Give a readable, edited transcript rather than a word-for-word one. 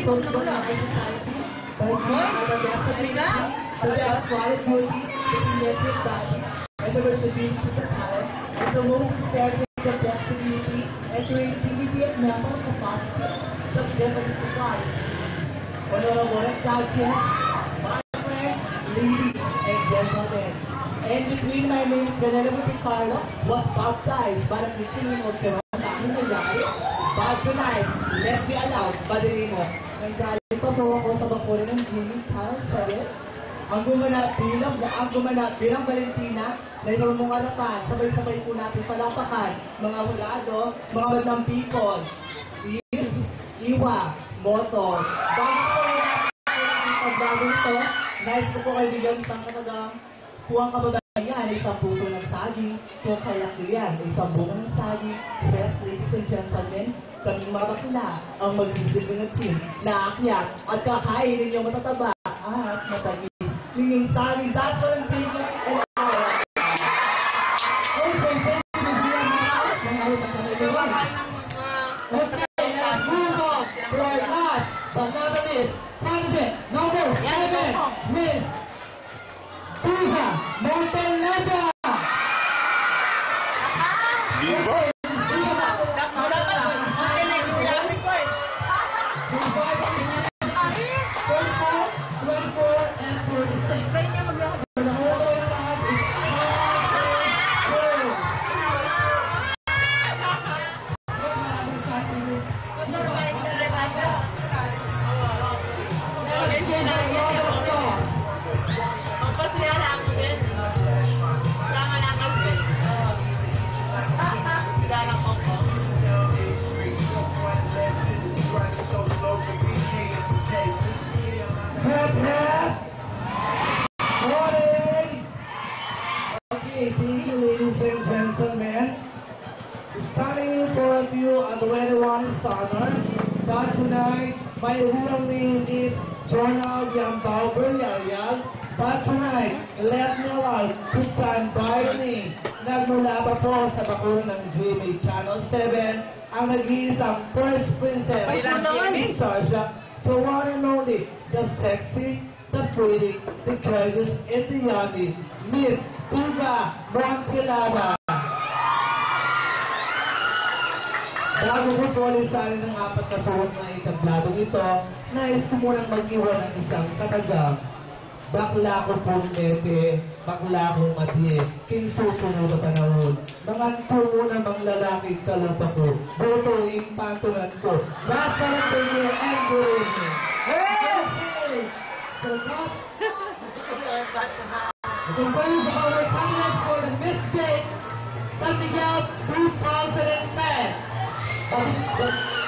responsible in our society by being the best ability, the best quality, the investment value, and the versatility of the talent, and the most prepared with the flexibility and creativity of mental capacity, subject of society. Honorable judges, my friends, ladies and gentlemen, and between my names, General Ricardo was baptized by the Christian of Jeron Nangyayari, but tonight, let me allow by the name of nanggaling pa po ako sa bakuran ng Jimmy Charles Perez, ang gumanap bilang Valentina na ilang mong harapan, sabay-sabay po natin palapakan, mga hulado, mga madlang people, Iwa, Moto. Bago ito, nais ko po kaibigan isang katagang kuwang kababayan, isang puso ng saging, kung kalakihan, isang bunga ng saging, yes, ladies and gentlemen, kaming mga bakla ang magsisilbi ng team na aakyat at kakain ninyong matataba at matagis. Ninyong saging, that's what I'm thinking, and candidate number 7, Miss Tuva Montaleda. Okay, thank you, ladies and gentlemen. Standing for a few at the wedding one is honor. But tonight, my real name is Jonah Yambao Berlial. But tonight, let me allow to stand by me. Nagmula pa po sa bakuran ng GMA Channel 7, ang nag-iisang first princess, Sarsha. So one and only, the sexy, the pretty, the courageous, and the yummy, Miss Tuva Montaleda. Bago ko po alisanin ng apat na suot na itabladong ito, nais ko munang mag-iwan ng isang katagang bakla ko pong mete, bakla kong matiye, king susunod na panahon. Mga tungo na mga lalaki sa lupa ko, boto impantunan ko, nasarapin niyo and good evening. Hey! So that, the words of our candidates for the Miss Gate San Miguel 2010.